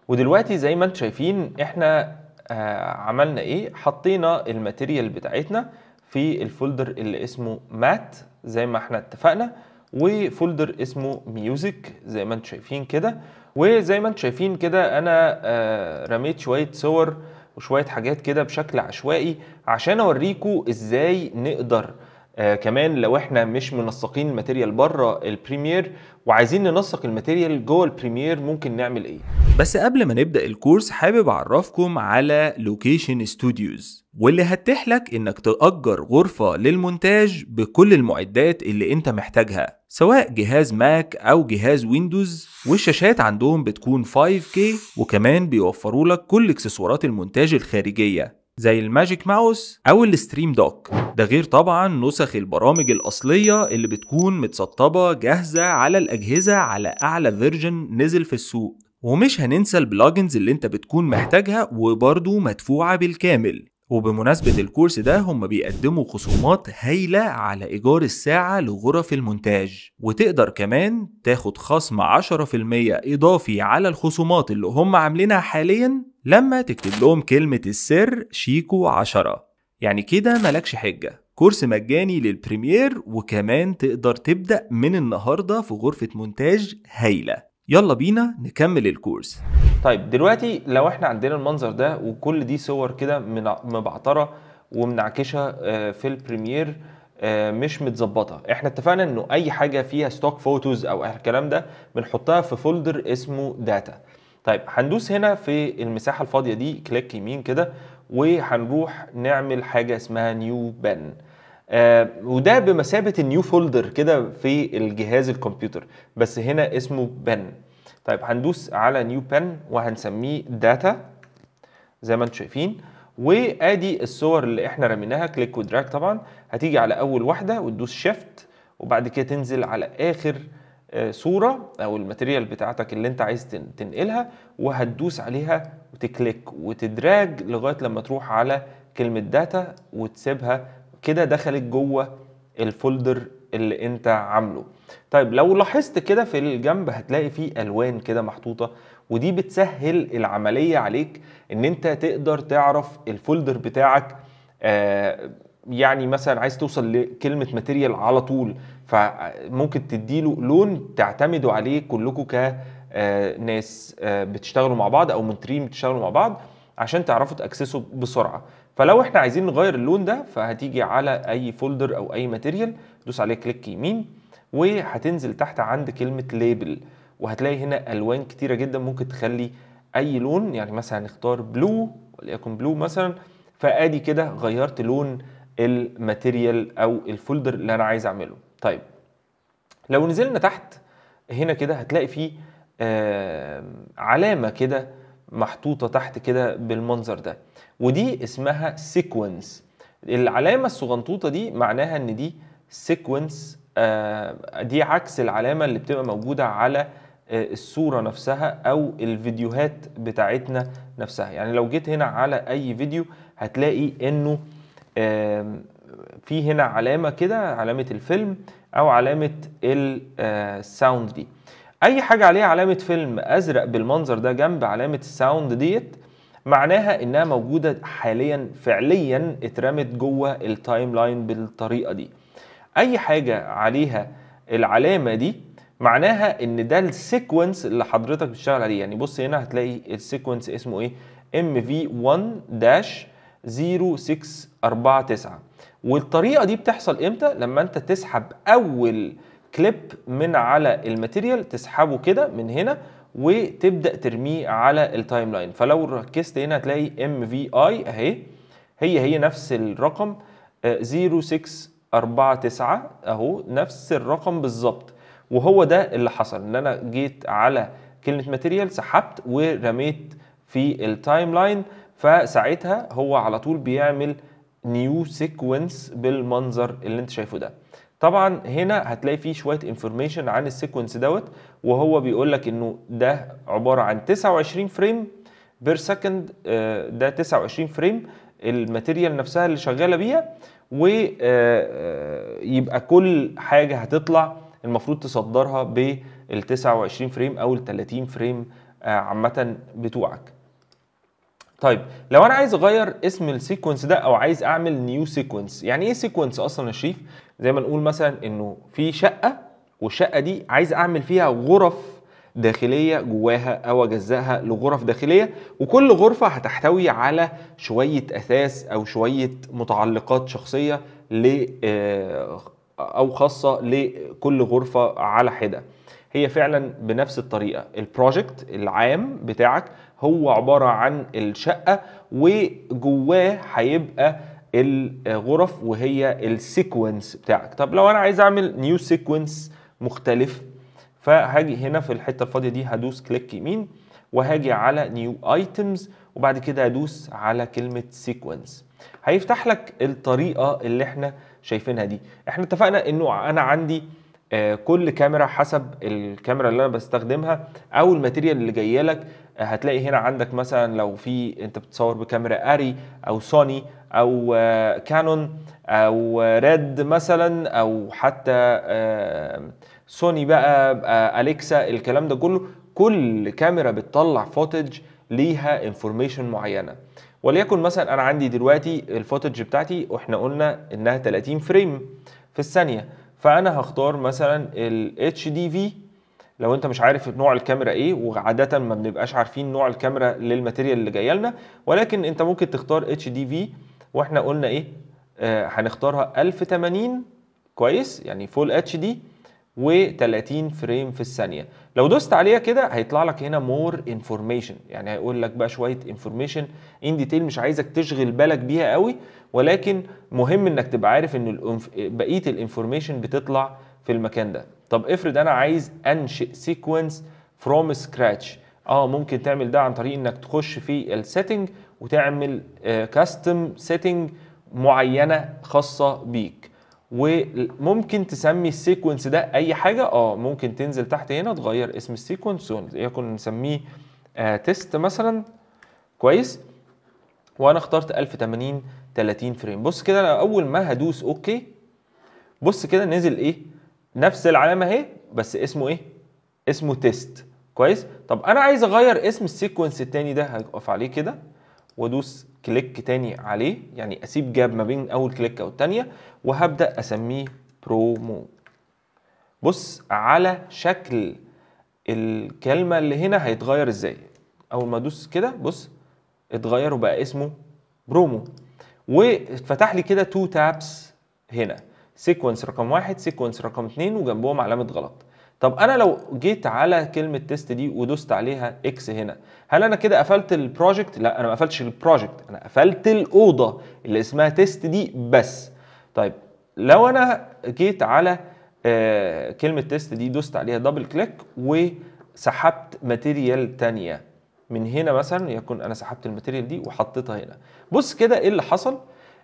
ودلوقتي زي ما انتم شايفين احنا عملنا ايه. حطينا الماتيريال بتاعتنا في الفولدر اللي اسمه مات زي ما احنا اتفقنا، وفولدر اسمه ميوزك زي ما انتم شايفين كده. وزي ما انتم شايفين كده انا رميت شوية صور وشوية حاجات كده بشكل عشوائي عشان اوريكم ازاي نقدر كمان لو احنا مش منسقين الماتيريال بره البريمير وعايزين ننسق الماتيريال جوه البريمير ممكن نعمل ايه. بس قبل ما نبدأ الكورس حابب أعرفكم على لوكيشن ستوديوز، واللي هتتيح لك إنك تأجر غرفة للمونتاج بكل المعدات اللي أنت محتاجها، سواء جهاز ماك أو جهاز ويندوز. والشاشات عندهم بتكون 5K، وكمان بيوفروا لك كل إكسسوارات المونتاج الخارجية زي الماجيك ماوس أو الستريم دوك. ده غير طبعا نسخ البرامج الأصلية اللي بتكون متسطبة جاهزة على الأجهزة على أعلى فيرجن نزل في السوق. ومش هننسى البلوجنز اللي انت بتكون محتاجها وبرضو مدفوعة بالكامل. وبمناسبة الكورس ده هم بيقدموا خصومات هايلة على إيجار الساعة لغرف المونتاج، وتقدر كمان تاخد خصم 10% إضافي على الخصومات اللي هم عاملينها حاليا لما تكتب لهم كلمة السر شيكو10. يعني كده ملكش حجة، كورس مجاني للبريمير، وكمان تقدر تبدأ من النهاردة في غرفة مونتاج هايلة. يلا بينا نكمل الكورس. طيب دلوقتي لو احنا عندنا المنظر ده وكل دي صور كده مبعترة ومنعكشة في البريمير مش متظبطة، احنا اتفقنا انه اي حاجة فيها ستوك فوتوز او الكلام ده بنحطها في فولدر اسمه داتا. طيب هندوس هنا في المساحة الفاضية دي كليك يمين كده، وهنروح نعمل حاجة اسمها نيو بن. وده بمثابة النيو فولدر كده في الجهاز الكمبيوتر، بس هنا اسمه بن. طيب هندوس على نيو بن وهنسميه داتا زي ما انتم شايفين. وادي الصور اللي احنا رميناها، كليك ودراج طبعا. هتيجي على اول واحدة وتدوس شيفت، وبعد كده تنزل على اخر صورة او الماتيريال بتاعتك اللي انت عايز تنقلها، وهتدوس عليها وتكليك وتدراج لغاية لما تروح على كلمة داتا وتسيبها كده دخلت جوه الفولدر اللي انت عامله. طيب لو لاحظت كده في الجنب هتلاقي فيه الوان كده محطوطة، ودي بتسهل العملية عليك ان انت تقدر تعرف الفولدر بتاعك. يعني مثلا عايز توصل لكلمة ماتيريال على طول، فممكن تديله لون تعتمدوا عليه كلكم كناس بتشتغلوا مع بعض او منترين بتشتغلوا مع بعض عشان تعرفوا تاكسسوا بسرعة. فلو احنا عايزين نغير اللون ده فهتيجي على اي فولدر او اي ماتيريال دوس عليه كليك يمين، وهتنزل تحت عند كلمة ليبل، وهتلاقي هنا الوان كتيرة جدا ممكن تخلي اي لون. يعني مثلا نختار بلو وليكن بلو مثلا، فادي كده غيرت لون الماتيريال او الفولدر اللي انا عايز اعمله. طيب لو نزلنا تحت هنا كده هتلاقي فيه علامة كده محطوطة تحت كده بالمنظر ده، ودي اسمها سيكونس. العلامة الصغنطوطة دي معناها ان دي سيكونس، دي عكس العلامة اللي بتبقى موجودة على الصورة نفسها او الفيديوهات بتاعتنا نفسها. يعني لو جيت هنا على اي فيديو هتلاقي انه في هنا علامة كده، علامة الفيلم او علامة الساوند دي. اي حاجة عليها علامة فيلم ازرق بالمنظر ده جنب علامة الساوند ديت معناها انها موجودة حاليا فعليا اترمت جوه التايم لاين بالطريقة دي. اي حاجة عليها العلامة دي معناها ان ده السيكونس اللي حضرتك بتشتغل عليه. يعني بص هنا هتلاقي السيكونس اسمه ايه، MV1-0649. والطريقة دي بتحصل امتى؟ لما انت تسحب اول كليب من على الماتيريال، تسحبه كده من هنا وتبدأ ترميه على التايم لاين. فلو ركزت هنا هتلاقي MVI اهي، هي نفس الرقم 0649 اهو، نفس الرقم بالظبط. وهو ده اللي حصل، ان انا جيت على كلمة ماتيريال سحبت ورميت في التايم لاين، فساعتها هو على طول بيعمل نيو سيكونس بالمنظر اللي انت شايفه ده. طبعا هنا هتلاقي فيه شويه انفورميشن عن السيكونس دوت، وهو بيقول لك انه ده عباره عن 29 فريم بير سكند. ده 29 فريم الماتيريال نفسها اللي شغاله بيها، ويبقى كل حاجه هتطلع المفروض تصدرها بال 29 فريم او ال 30 فريم عامه بتوعك. طيب لو انا عايز اغير اسم السيكونس ده او عايز اعمل نيو سيكونس، يعني ايه سيكونس اصلا يا شريف؟ زي ما نقول مثلا انه في شقه، والشقه دي عايز اعمل فيها غرف داخليه جواها او اجزأها لغرف داخليه، وكل غرفه هتحتوي على شويه اثاث او شويه متعلقات شخصيه ل او خاصه لكل غرفه على حده. هي فعلا بنفس الطريقه البروجكت العام بتاعك هو عباره عن الشقه، وجواه هيبقى الغرف وهي السيكونس بتاعك. طب لو انا عايز اعمل نيو سيكونس مختلف، فهاجي هنا في الحته الفاضيه دي هدوس كليك يمين وهاجي على نيو ايتمز، وبعد كده هدوس على كلمه سيكونس. هيفتح لك الطريقه اللي احنا شايفينها دي. احنا اتفقنا انه انا عندي كل كاميرا حسب الكاميرا اللي انا بستخدمها او الماتيريال اللي جايه لك. هتلاقي هنا عندك مثلا لو في انت بتصور بكاميرا اري او سوني او كانون او ريد مثلا او حتى سوني بقى اليكسا، الكلام ده كله كل كاميرا بتطلع فوتج ليها انفورميشن معينه. وليكن مثلا انا عندي دلوقتي الفوتج بتاعتي واحنا قلنا انها 30 فريم في الثانيه، فانا هختار مثلا ال HDV. لو انت مش عارف نوع الكاميرا ايه، وعاده ما بنبقاش عارفين نوع الكاميرا للماتيريال اللي جايه لنا، ولكن انت ممكن تختار HDV. واحنا قلنا ايه؟ هنختارها 1080 كويس، يعني فول HD و30 فريم في الثانيه. لو دوست عليها كده هيطلع لك هنا مور انفورميشن، يعني هيقول لك بقى شويه انفورميشن ان ديتيل مش عايزك تشغل بالك بيها قوي، ولكن مهم انك تبقى عارف ان بقيه الانفورميشن بتطلع في المكان ده. طب افرض انا عايز انشئ سيكونس فروم سكراتش، ممكن تعمل ده عن طريق انك تخش في السيتنج وتعمل كاستم سيتنج معينه خاصه بيك، وممكن تسمي السيكونس ده اي حاجه. ممكن تنزل تحت هنا تغير اسم السيكونس، يكون نسميه تيست مثلا كويس، وانا اخترت 1080 30 فريم. بص كده انا اول ما هدوس اوكي، بص كده نزل ايه؟ نفس العلامه اهي، بس اسمه ايه؟ اسمه تيست كويس. طب انا عايز اغير اسم السيكونس التاني ده، هقف عليه كده وادوس كليك تاني عليه، يعني اسيب جاب ما بين اول كليك والتانيه، وهبدا اسميه برومو. بص على شكل الكلمه اللي هنا هيتغير ازاي. اول ما ادوس كده بص اتغير وبقى اسمه برومو، وفتح لي كده تو تابس هنا، سيكونس رقم 1 سيكونس رقم 2 وجنبهم علامه غلط. طب انا لو جيت على كلمه تيست دي ودوست عليها اكس هنا، هل انا كده قفلت البروجكت؟ لا، انا ما قفلتش البروجكت، انا قفلت الاوضه اللي اسمها تيست دي بس. طيب لو انا جيت على كلمه تيست دي دوست عليها دبل كليك وسحبت ماتيريال تانية من هنا، مثلا يكون انا سحبت الماتيريال دي وحطيتها هنا، بص كده ايه اللي حصل؟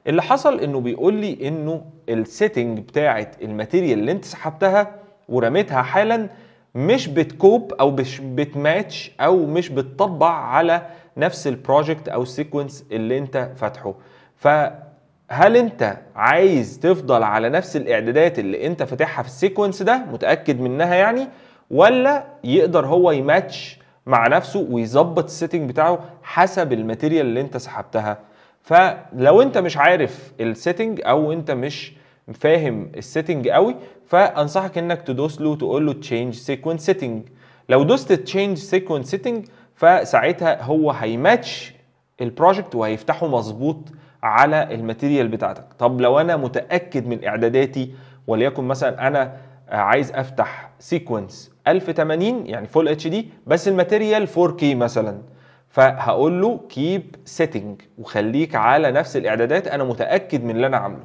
اللي حصل انه بيقول لي انه السيتنج بتاعه الماتيريال اللي انت سحبتها ورميتها حالا مش بتكوب او مش بتماتش او مش بتطبع على نفس البروجكت او السيكونس اللي انت فاتحه. فهل انت عايز تفضل على نفس الاعدادات اللي انت فاتحها في السيكونس ده متاكد منها يعني، ولا يقدر هو يماتش مع نفسه ويظبط السيتنج بتاعه حسب الماتيريال اللي انت سحبتها؟ فلو انت مش عارف السيتنج او انت مش فاهم السيتنج قوي، فانصحك انك تدوس له تقول له تشينج سيكونس سيتنج. لو دوست تشينج سيكونس سيتنج فساعتها هو هيماتش البروجكت وهيفتحه مظبوط على الماتيريال بتاعتك. طب لو انا متاكد من اعداداتي، وليكن مثلا انا عايز افتح سيكونس 1080 يعني فول اتش دي بس الماتيريال 4K مثلا، فهقول له كيب سيتنج وخليك على نفس الاعدادات، انا متاكد من اللي انا عامله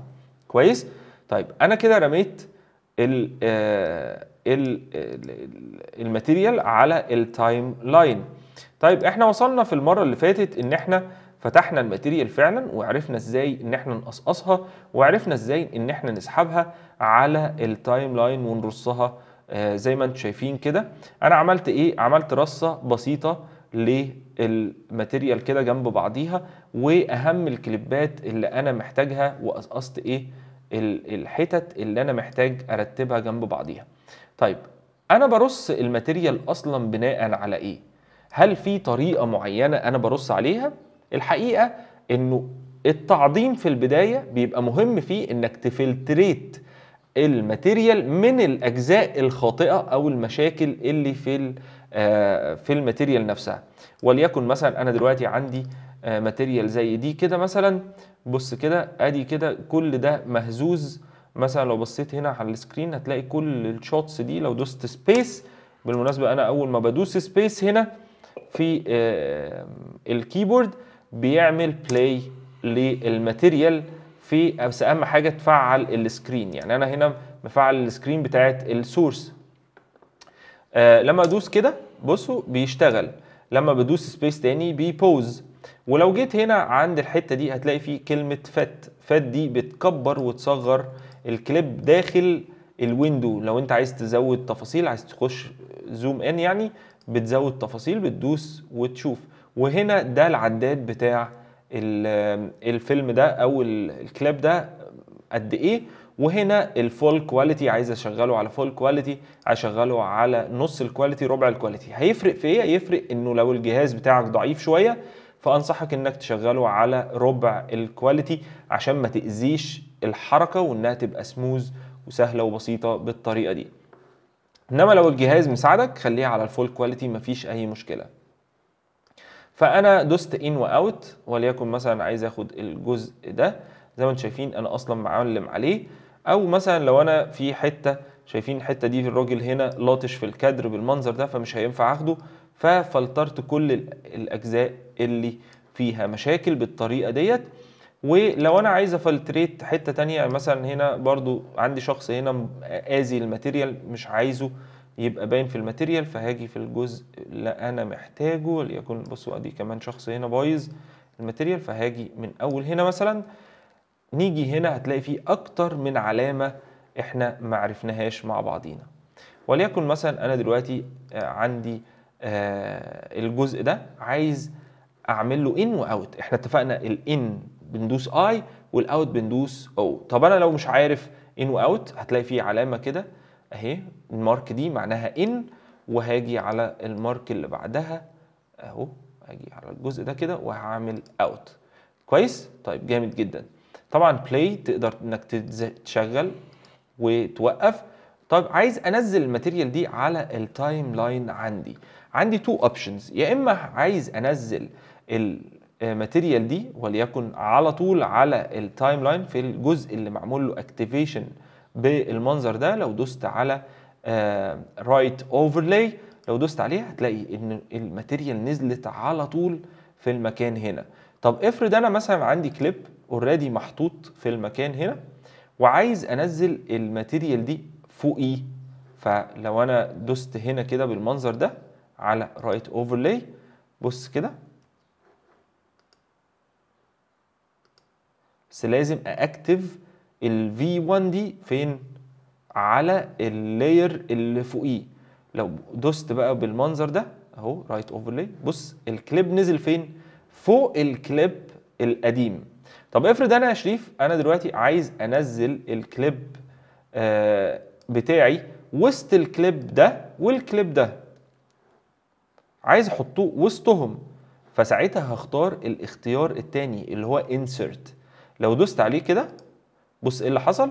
كويس. طيب انا كده رميت الماتيريال على التايم لاين. طيب احنا وصلنا في المره اللي فاتت ان احنا فتحنا الماتيريال فعلا وعرفنا ازاي ان احنا نقصقصها وعرفنا ازاي ان احنا نسحبها على التايم لاين ونرصها زي ما انتم شايفين كده. انا عملت ايه؟ عملت رصه بسيطه للماتيريال كده جنب بعضيها، واهم الكليبات اللي انا محتاجها، وقصقصت ايه الحتت اللي انا محتاج ارتبها جنب بعضيها. طيب انا برص الماتيريال اصلا بناء على ايه؟ هل في طريقه معينه انا برص عليها؟ الحقيقه انه التعظيم في البدايه بيبقى مهم فيه انك تفلتريت الماتيريال من الاجزاء الخاطئه او المشاكل اللي في الماتيريال نفسها. وليكن مثلا انا دلوقتي عندي ماتيريال زي دي كده مثلا، بص كده ادي كده كل ده مهزوز. مثلا لو بصيت هنا على السكرين هتلاقي كل الشوتس دي لو دوست سبيس، بالمناسبه انا اول ما بدوس سبيس هنا في الكيبورد بيعمل بلاي للماتيريال في، بس اهم حاجه تفعل السكرين. يعني انا هنا مفعل السكرين بتاعت السورس. لما ادوس كده بصوا بيشتغل، لما بدوس سبيس تاني بيبوز. ولو جيت هنا عند الحته دي هتلاقي فيه كلمه فات دي بتكبر وتصغر الكليب داخل الويندو. لو انت عايز تزود تفاصيل، عايز تخش زوم ان يعني بتزود تفاصيل بتدوس وتشوف. وهنا ده العداد بتاع الفيلم ده او الكليب ده قد ايه. وهنا الفول كواليتي عايز اشغله على فول كواليتي، اشغله على نص الكواليتي، ربع الكواليتي. هيفرق في ايه؟ هيفرق انه لو الجهاز بتاعك ضعيف شويه فانصحك انك تشغله على ربع الكواليتي عشان ما تاذيش الحركه وانها تبقى سموز وسهله وبسيطه بالطريقه دي. انما لو الجهاز مساعدك خليه على الفول كواليتي مفيش اي مشكله. فانا دوست ان واوت، وليكن مثلا عايز اخد الجزء ده زي ما انتم شايفين انا اصلا معلم عليه. او مثلا لو انا في حته، شايفين الحته دي الراجل هنا لاطش في الكادر بالمنظر ده فمش هينفع اخده، ففلترت كل الاجزاء اللي فيها مشاكل بالطريقه ديت. ولو انا عايز افلتريت حته تانية، مثلا هنا برضو عندي شخص هنا اذي الماتيريال مش عايزه يبقى باين في الماتيريال، فهاجي في الجزء اللي انا محتاجه. وليكن بصوا ادي كمان شخص هنا بايظ الماتيريال، فهاجي من اول هنا مثلا. نيجي هنا هتلاقي فيه اكتر من علامه احنا ما عرفناهاش مع بعضينا. وليكن مثلا انا دلوقتي عندي الجزء ده عايز اعمل له ان واوت. احنا اتفقنا الان بندوس اي والاوت بندوس او. طب انا لو مش عارف ان واوت هتلاقي فيه علامه كده اهي، المارك دي معناها ان، وهاجي على المارك اللي بعدها اهو، هاجي على الجزء ده كده وهعمل اوت. كويس؟ طيب جامد جدا. طبعا بلاي تقدر انك تشغل وتوقف. طيب عايز انزل الماتيريال دي على التايم لاين عندي تو اوبشنز. يا اما عايز انزل الماتيريال دي وليكن على طول على التايم لاين في الجزء اللي معمول له اكتيفيشن بالمنظر ده. لو دوست على رايت اوفرلاي، لو دوست عليها هتلاقي ان الماتيريال نزلت على طول في المكان هنا. طب افرض انا مثلا عندي كليب اوريدي محطوط في المكان هنا وعايز انزل الماتيريال دي فوقيه، فلو انا دوست هنا كده بالمنظر ده على رايت اوفرلاي، بص كده، بس لازم اكتف ال V1 دي فين؟ على اللاير اللي فوقيه. لو دوست بقى بالمنظر ده اهو رايت اوفرلاي، بص الكليب نزل فين؟ فوق الكليب القديم. طب افرض انا يا شريف انا دلوقتي عايز انزل الكليب بتاعي وسط الكليب ده والكليب ده، عايز احطه وسطهم، فساعتها هختار الاختيار التاني اللي هو insert. لو دوست عليه كده بص ايه اللي حصل؟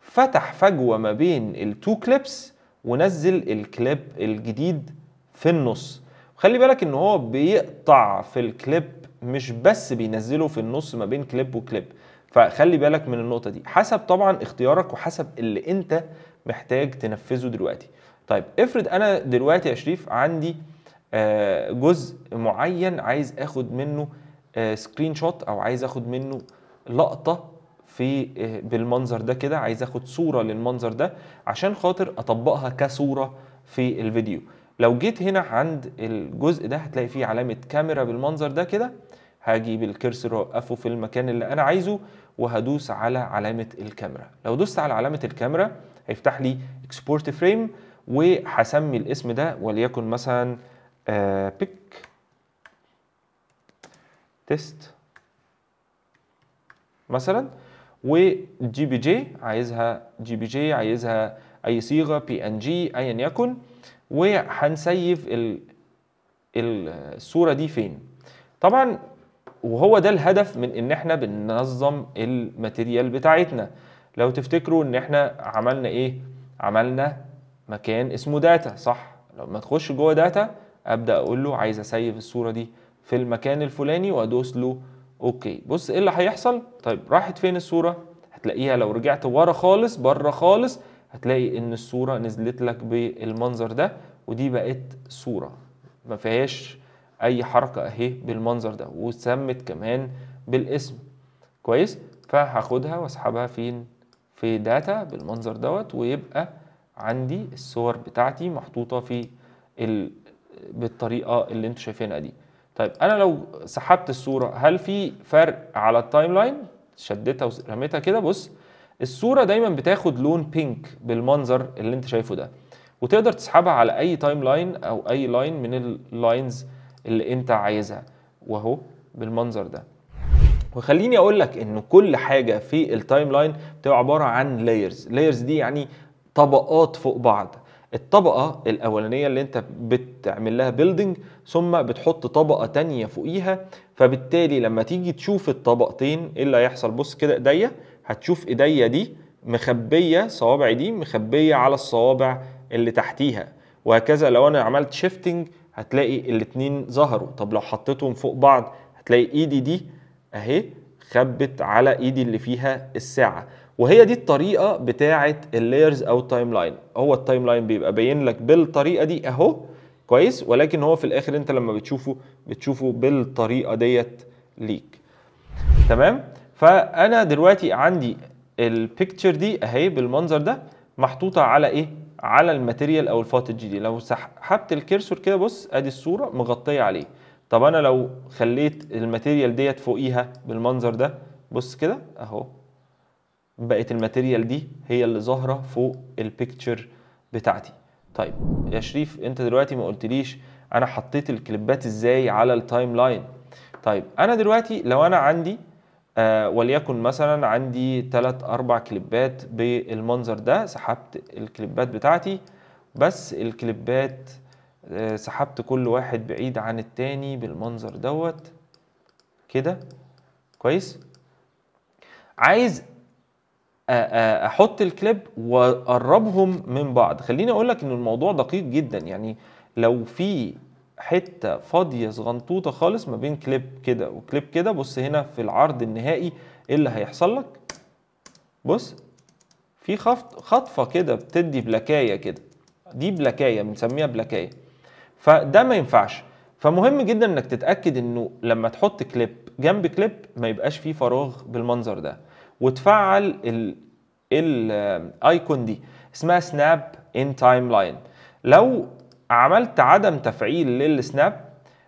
فتح فجوه ما بين التو كليبس ونزل الكليب الجديد في النص. خلي بالك ان هو بيقطع في الكليب مش بس بينزله في النص ما بين كليب وكليب، فخلي بالك من النقطه دي حسب طبعا اختيارك وحسب اللي انت محتاج تنفذه دلوقتي. طيب افرض انا دلوقتي يا شريف عندي جزء معين عايز اخد منه سكرين شوت او عايز اخد منه لقطه في بالمنظر ده كده، عايز اخد صوره للمنظر ده عشان خاطر اطبقها كصوره في الفيديو. لو جيت هنا عند الجزء ده هتلاقي فيه علامه كاميرا بالمنظر ده كده، هاجي بالكرسر اوقفه في المكان اللي انا عايزه وهدوس على علامه الكاميرا. لو دوست على علامه الكاميرا هيفتح لي اكسبورت فريم، وهسمي الاسم ده وليكن مثلا بيك تيست مثلا، وجي بي جي عايزها جي بي جي، عايزها اي صيغه بي ان جي ايا يكن، وهنسيف الصوره دي فين. طبعا وهو ده الهدف من ان احنا بننظم الماتيريال بتاعتنا. لو تفتكروا ان احنا عملنا ايه، عملنا مكان اسمه داتا، صح؟ لما تخش جوه داتا ابدا اقول له عايز اسيف الصوره دي في المكان الفلاني وادوس له اوكي. بص ايه اللي هيحصل. طيب راحت فين الصوره؟ هتلاقيها لو رجعت ورا خالص بره خالص هتلاقي ان الصوره نزلت لك بالمنظر ده، ودي بقت صوره ما فيهاش اي حركه اهي بالمنظر ده، وسمت كمان بالاسم. كويس. فهاخدها واسحبها فين؟ في داتا بالمنظر دوت، ويبقى عندي الصور بتاعتي محطوطه في بالطريقه اللي انتوا شايفينها دي. طيب انا لو سحبت الصوره هل في فرق على التايم لاين؟ شدتها ورميتها كده، بص الصوره دايما بتاخد لون بينك بالمنظر اللي انت شايفه ده، وتقدر تسحبها على اي تايم لاين او اي لاين من اللاينز اللي انت عايزها، وهو بالمنظر ده. وخليني اقول لك ان كل حاجه في التايم لاين بتبقى عباره عن لايرز دي يعني طبقات فوق بعض. الطبقه الاولانيه اللي انت بتعمل لها بيلدينج، ثم بتحط طبقه تانية فوقيها، فبالتالي لما تيجي تشوف الطبقتين ايه اللي هيحصل. بص كده ايديا، هتشوف ايديا دي مخبيه، صوابعي دي مخبيه على الصوابع اللي تحتيها، وهكذا لو انا عملت شيفتنج هتلاقي الاتنين ظهروا. طب لو حطيتهم فوق بعض هتلاقي ايدي دي اهي خبت على ايدي اللي فيها الساعه. وهي دي الطريقه بتاعه اللايرز او التايم لاين. هو التايم لاين بيبقى باين لك بالطريقه دي اهو، كويس، ولكن هو في الاخر انت لما بتشوفه بالطريقه ديت ليك. تمام. فانا دلوقتي عندي البيكتشر دي اهي بالمنظر ده محطوطه على ايه؟ على الماتيريال او الفوتج دي. لو سحبت الكيرسور كده بص ادي الصوره مغطيه عليه. طب انا لو خليت الماتيريال ديت فوقيها بالمنظر ده، بص كده اهو بقت الماتيريال دي هي اللي ظاهره فوق البيكتشر بتاعتي. طيب يا شريف انت دلوقتي ما قلتليش انا حطيت الكليبات ازاي على التايم لاين. طيب انا دلوقتي لو انا عندي وليكن مثلا عندي 3-4 كليبات بالمنظر ده، سحبت الكليبات بتاعتي، بس الكليبات سحبت كل واحد بعيد عن التاني بالمنظر دوت كده، كويس. عايز احط الكليب واقربهم من بعض. خليني اقول لك ان الموضوع دقيق جدا. يعني لو في حته فاضيه صغنطوطه خالص ما بين كليب كده وكليب كده، بص هنا في العرض النهائي ايه اللي هيحصل لك. بص في خطفه كده بتدي بلاكايه كده، دي بلاكايه بنسميها بلاكايه، فده ما ينفعش. فمهم جدا انك تتاكد انه لما تحط كليب جنب كليب ما يبقاش فيه فراغ بالمنظر ده، وتفعل الايكون دي اسمها سناب ان تايم لاين. لو عملت عدم تفعيل للسناب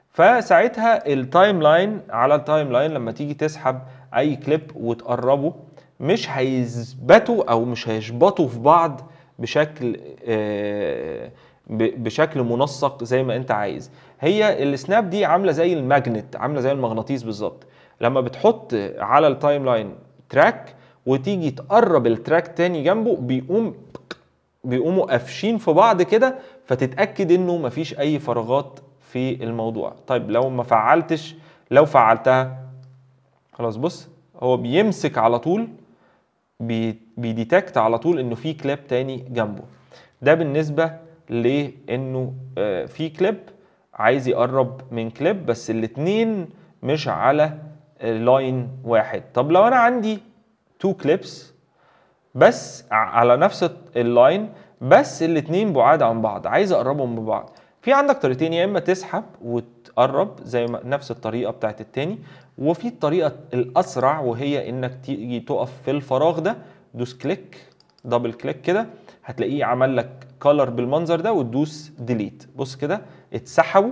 فساعتها التايم لاين على التايم لاين لما تيجي تسحب اي كليب وتقربه مش هيثبتوا او مش هيشبطوا في بعض بشكل منسق زي ما انت عايز. هي السناب دي عامله زي الماجنت، عامله زي المغناطيس بالظبط. لما بتحط على التايم لاين تراك وتيجي تقرب التراك تاني جنبه بيقوموا قافشين في بعض كده، فتتاكد انه مفيش اي فراغات في الموضوع. طيب لو ما فعلتش، لو فعلتها خلاص بص هو بيمسك على طول، بيديتكت على طول انه في كليب تاني جنبه. ده بالنسبه لانه في كليب عايز يقرب من كليب بس الاتنين مش على لاين واحد. طب لو انا عندي 2 كليبس بس على نفس اللاين بس الاتنين بعاد عن بعض، عايز اقربهم من بعض، في عندك طريقتين. يا اما تسحب وتقرب زي ما نفس الطريقه بتاعت التاني، وفي الطريقه الاسرع وهي انك تيجي تقف في الفراغ ده، دوس كليك دبل كليك كده هتلاقيه عمل لك كولر بالمنظر ده، وتدوس ديليت. بص كده اتسحبوا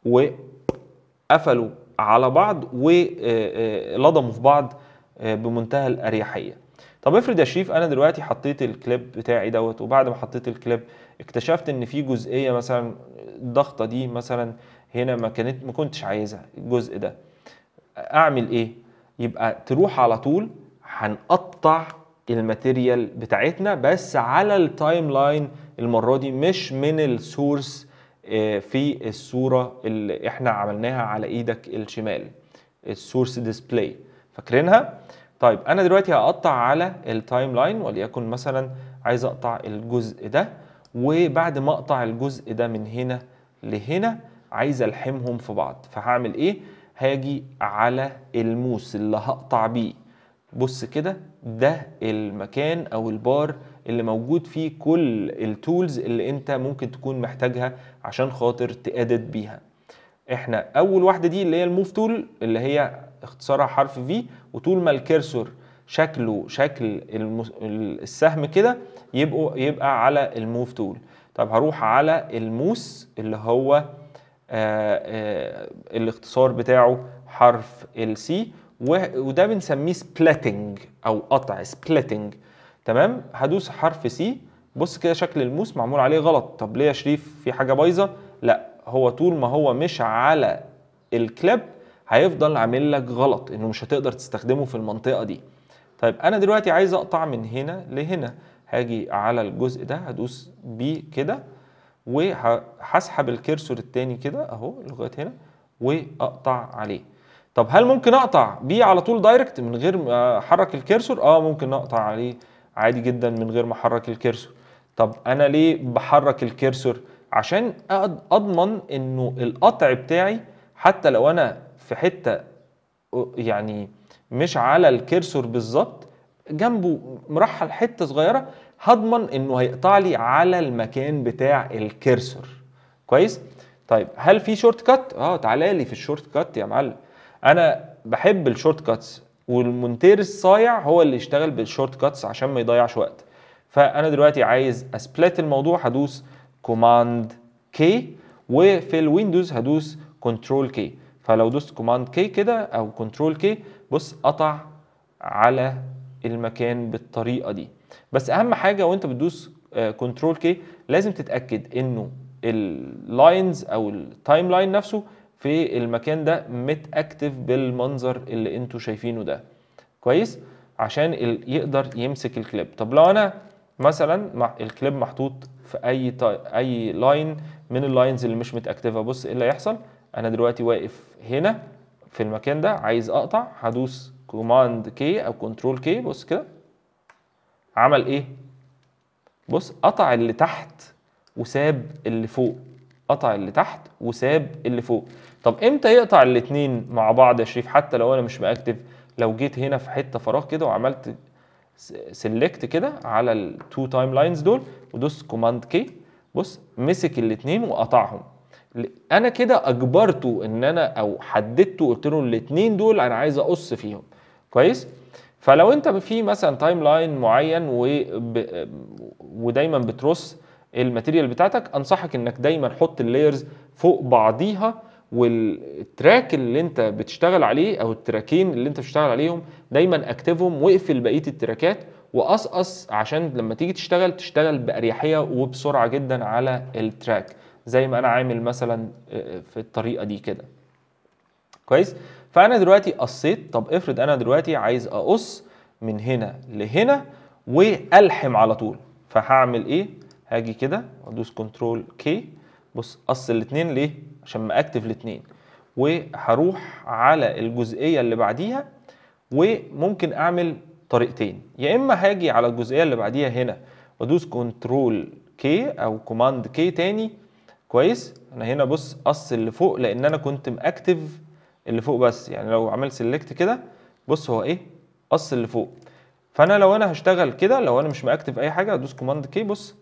وقفلوا على بعض ولضموا في بعض بمنتهى الاريحيه. طب افرض يا شريف انا دلوقتي حطيت الكليب بتاعي دوت، وبعد ما حطيت الكليب اكتشفت ان في جزئيه مثلا الضغطه دي مثلا هنا ما كنتش عايزها الجزء ده، اعمل ايه؟ يبقى تروح على طول هنقطع الماتيريال بتاعتنا بس على التايم لاين المره دي، مش من السورس في الصورة اللي احنا عملناها على ايدك الشمال، السورس ديسبلاي، فاكرينها؟ طيب انا دلوقتي هقطع على التايم لاين، وليكن مثلا عايز اقطع الجزء ده، وبعد ما اقطع الجزء ده من هنا لهنا عايز الحمهم في بعض. فهعمل ايه؟ هاجي على الموس اللي هقطع بيه، بص كده، ده المكان او البار اللي موجود فيه كل التولز اللي انت ممكن تكون محتاجها عشان خاطر تأدت بيها. احنا اول واحده دي اللي هي الموف تول، اللي هي اختصارها حرف في، وطول ما الكيرسور شكله شكل السهم كده يبقى على الموف تول. طب هروح على الموس اللي هو الاختصار بتاعه حرف السي، وده بنسميه سبليتنج او قطع، سبليتنج. تمام، هدوس حرف سي. بص كده شكل الموس معمول عليه غلط. طب ليه يا شريف، في حاجه بايظه؟ لا، هو طول ما هو مش على الكليب هيفضل عامل لك غلط، انه مش هتقدر تستخدمه في المنطقه دي. طيب انا دلوقتي عايز اقطع من هنا لهنا، هاجي على الجزء ده هدوس بي كده، وهسحب الكيرسور التاني كده اهو لغايه هنا واقطع عليه. طب هل ممكن اقطع بيه على طول دايركت من غير ما احرك الكيرسور؟ ممكن اقطع عليه عادي جدا من غير ما احرك الكيرسور. طب انا ليه بحرك الكيرسور؟ عشان اضمن انه القطع بتاعي حتى لو انا في حته يعني مش على الكيرسور بالظبط، جنبه مرحل حته صغيره، هضمن انه هيقطع لي على المكان بتاع الكيرسور. كويس؟ طيب هل في شورت كات؟ تعالى لي في الشورت كات يا معلم. انا بحب الشورت كاتس، والمونتير الصايع هو اللي يشتغل بالشورت كاتس عشان ما يضيعش وقت. فانا دلوقتي عايز اسبلت الموضوع، هدوس كوماند كي، وفي الويندوز هدوس كنترول كي. فلو دوست كوماند كي كده او كنترول كي، بص قطع على المكان بالطريقه دي. بس اهم حاجه وانت بتدوس كنترول كي لازم تتاكد انه اللاينز او التايم لاين نفسه في المكان ده متاكتف بالمنظر اللي انتوا شايفينه ده. كويس؟ عشان يقدر يمسك الكليب. طب لو انا مثلا الكليب محطوط في اي لاين من اللاينز اللي مش متاكتفه، بص ايه اللي هيحصل. انا دلوقتي واقف هنا في المكان ده عايز اقطع، هدوس كوماند كي او كنترول كي، بص كده عمل ايه؟ بص قطع اللي تحت وساب اللي فوق، قطع اللي تحت وساب اللي فوق. طب امتى يقطع الاتنين مع بعض يا شريف حتى لو انا مش مأكتف؟ لو جيت هنا في حته فراغ كده وعملت سيلكت كده على التو تايم لاينز دول ودوس كوماند كي، بص مسك الاتنين وقطعهم. انا كده اجبرته ان انا او حددته، قلت له الاتنين دول انا عايز اقص فيهم. كويس؟ فلو انت في مثلا تايم لاين معين ودايما بترص الماتيريال بتاعتك، انصحك انك دايما حط اللايرز فوق بعضيها، والتراك اللي انت بتشتغل عليه او التراكين اللي انت بتشتغل عليهم دايما اكتفهم، واقفل بقيه التراكات وقصقص عشان لما تيجي تشتغل باريحيه وبسرعه جدا على التراك، زي ما انا عامل مثلا في الطريقه دي كده. كويس؟ فانا دلوقتي قصيت. طب افرض انا دلوقتي عايز اقص من هنا لهنا والحم على طول، فهعمل ايه؟ هاجي كده وادوس كنترول كي، بص قص الاثنين ليه؟ عشان ما اكتف الاثنين، وهروح على الجزئيه اللي بعديها. وممكن اعمل طريقتين، يا اما هاجي على الجزئيه اللي بعديها هنا وادوس كنترول كي او كوماند كي تاني. كويس؟ انا هنا بص قص اللي فوق لان انا كنت ماكتف اللي فوق بس، يعني لو عملت سيلكت كده بص هو ايه؟ قص اللي فوق. فانا لو انا هشتغل كده، لو انا مش ماكتف اي حاجه ادوس كوماند كي، بص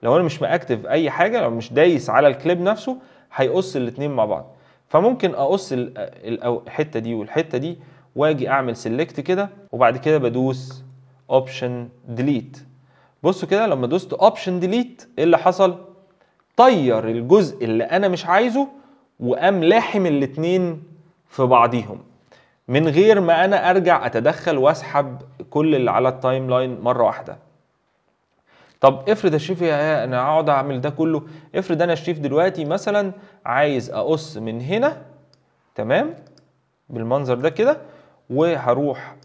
لو انا مش ماكتف اي حاجه، لو مش دايس على الكليب نفسه هيقص الاثنين مع بعض. فممكن اقص الحته دي والحته دي واجي اعمل سيلكت كده، وبعد كده بدوس اوبشن ديليت. بصوا كده لما دوست اوبشن ديليت ايه اللي حصل؟ طير الجزء اللي انا مش عايزه وقام لاحم الاثنين في بعضيهم من غير ما انا ارجع اتدخل واسحب كل اللي على التايم لاين مره واحده. طب افرض يا شريف انا هقعد اعمل ده كله، افرض انا شريف دلوقتي مثلا عايز اقص من هنا، تمام، بالمنظر ده كده، وهروح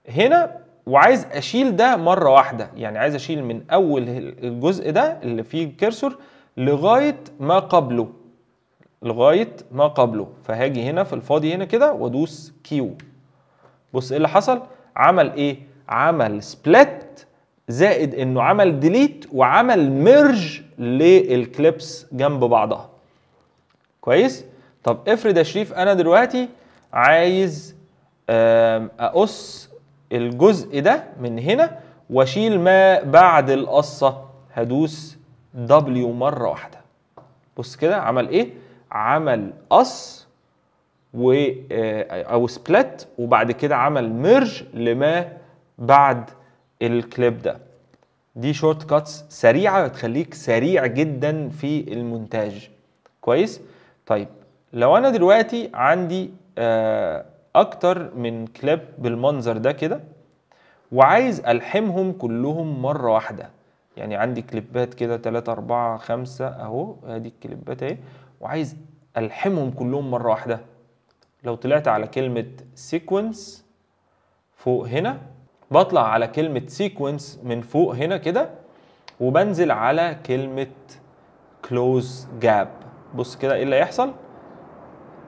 هنا وعايز اشيل ده مره واحده، يعني عايز اشيل من اول الجزء ده اللي فيه الكرسور لغايه ما قبله، لغايه ما قبله. فهاجي هنا في الفاضي هنا كده وادوس كيو. بص ايه اللي حصل، عمل ايه، عمل سبلت زائد انه عمل ديليت وعمل ميرج للكليبس جنب بعضها. كويس. طب افرض يا شريف انا دلوقتي عايز اقص الجزء ده من هنا واشيل ما بعد القصه، هدوس دبليو مره واحده. بص كده عمل ايه، عمل قص او سبلت وبعد كده عمل ميرج لما بعد الكليب ده. دي شورت كاتس سريعه تخليك سريع جدا في المونتاج. كويس. طيب لو انا دلوقتي عندي اكتر من كليب بالمنظر ده كده وعايز الحمهم كلهم مره واحده، يعني عندي كليبات كده 3 4 5 اهو، ادي الكليبات اهي، وعايز الحمهم كلهم مره واحده. لو طلعت على كلمه سيكونس فوق هنا، بطلع على كلمه سيكونس من فوق هنا كده، وبنزل على كلمه كلوز جاب. بص كده ايه اللي هيحصل،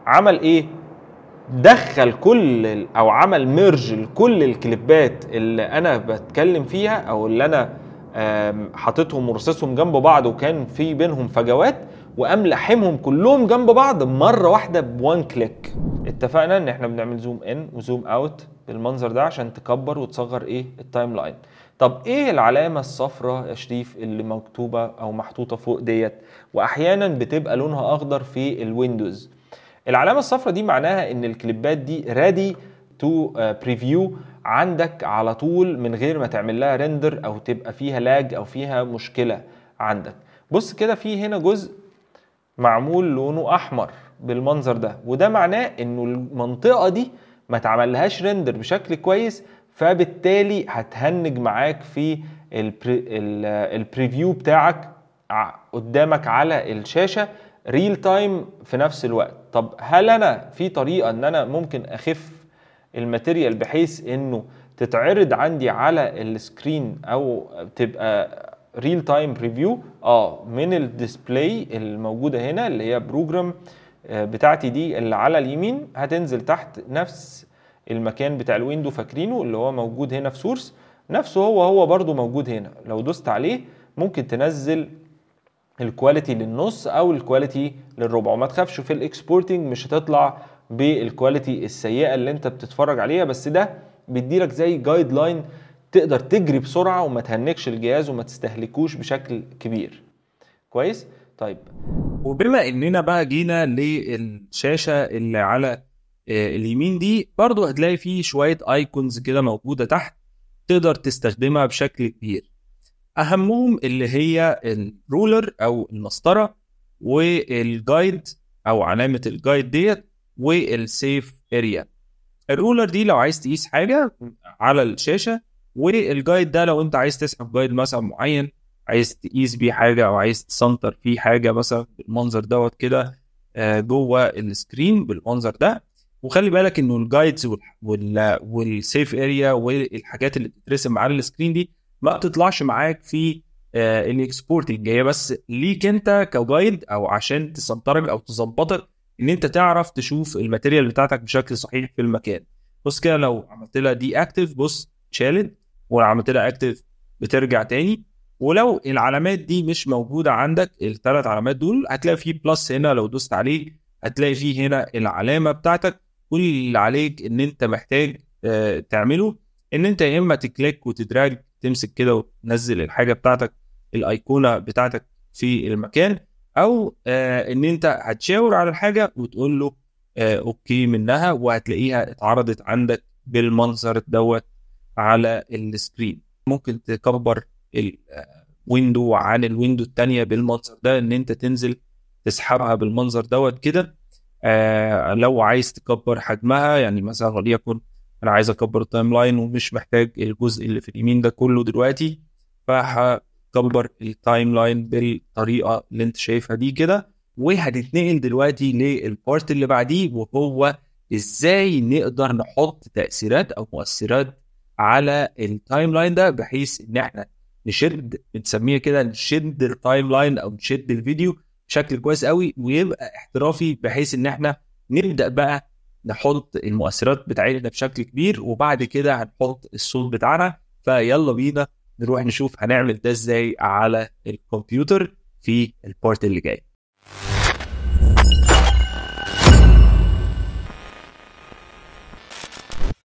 عمل ايه، دخل كل او عمل ميرج لكل الكليبات اللي انا بتكلم فيها او اللي انا حاططهم ورصصهم جنب بعض وكان في بينهم فجوات، وقام لحمهم كلهم جنب بعض مره واحده بوان كليك. اتفقنا ان احنا بنعمل زوم ان وزوم اوت بالمنظر ده عشان تكبر وتصغر ايه التايم لاين. طب ايه العلامه الصفراء يا شريف اللي مكتوبه او محطوطه فوق ديت واحيانا بتبقى لونها اخضر في الويندوز؟ العلامه الصفراء دي معناها ان الكليبات دي ريدي تو بريفيو عندك على طول من غير ما تعمل لها ريندر او تبقى فيها لاج او فيها مشكله عندك. بص كده في هنا جزء معمول لونه احمر بالمنظر ده، وده معناه انه المنطقه دي ما تعملهاش ريندر بشكل كويس، فبالتالي هتهنج معاك في البريفيو بتاعك قدامك على الشاشه ريل تايم في نفس الوقت. طب هل انا في طريقه ان انا ممكن اخف الماتيريال بحيث انه تتعرض عندي على السكرين او تبقى ريل تايم بريفيو؟ من الديسبلاي الموجوده هنا اللي هي بروجرام بتاعتي دي اللي على اليمين، هتنزل تحت نفس المكان بتاع الويندو فاكرينه اللي هو موجود هنا في سورس، نفسه هو برضو موجود هنا. لو دوست عليه ممكن تنزل الكواليتي للنص او الكواليتي للربع، وما تخافش في الاكسبورتنج مش هتطلع بالكواليتي السيئه اللي انت بتتفرج عليها، بس ده بيديلك زي جايد لاين تقدر تجري بسرعه وما تهنكش الجهاز وما تستهلكوش بشكل كبير. كويس. طيب وبما اننا بقى جينا للشاشه اللي على اليمين دي، برضو هتلاقي فيه شويه ايكونز كده موجوده تحت تقدر تستخدمها بشكل كبير. اهمهم اللي هي الرولر او المسطره والجايد او علامه الجايد ديت والسيف اريا. الرولر دي لو عايز تقيس حاجه على الشاشه، والجايد ده لو انت عايز تسحب جايد مثلا معين، عايز تقيس بيه حاجه او عايز تسنتر فيه حاجه مثلا بالمنظر دوت كده جوه السكرين بالمنظر ده. وخلي بالك انه الجايدز والسيف اريا والحاجات اللي بتترسم على السكرين دي ما بتطلعش معاك في الاكسبورتنج، هي بس ليك انت كجايد او عشان تسنترك او تظبطك ان انت تعرف تشوف الماتيريال بتاعتك بشكل صحيح في المكان. بص كده لو عملت لها دي اكتف، بص اتشالت، ولو عملت لها اكتف بترجع تاني. ولو العلامات دي مش موجوده عندك، الثلاث علامات دول، هتلاقي فيه بلس هنا، لو دوست عليه هتلاقي فيه هنا العلامه بتاعتك. كل اللي عليك ان انت محتاج تعمله ان انت يا اما تكليك وتدراج، تمسك كده وتنزل الحاجه بتاعتك الايقونه بتاعتك في المكان، او ان انت هتشاور على الحاجه وتقول له اوكي منها، وهتلاقيها اتعرضت عندك بالمنظر دوت على السكرين. ممكن تكبر الويندو عن الويندو التانية بالمنظر ده، ان انت تنزل تسحبها بالمنظر دوت كده. لو عايز تكبر حجمها، يعني مثلا وليكن انا عايز اكبر التايم لاين ومش محتاج الجزء اللي في اليمين ده كله دلوقتي، فهكبر التايم لاين بالطريقه اللي انت شايفها دي كده. وهنتنقل دلوقتي للبارت اللي بعديه، وهو ازاي نقدر نحط تأثيرات او مؤثرات على التايم لاين ده بحيث ان احنا بنسميه كده نشد التايم لاين او نشد الفيديو بشكل كويس قوي ويبقى احترافي، بحيث ان احنا نبدا بقى نحط المؤثرات بتاعتنا بشكل كبير، وبعد كده هنحط الصوت بتاعنا. فيلا بينا نروح نشوف هنعمل ده ازاي على الكمبيوتر في البارت اللي جاي.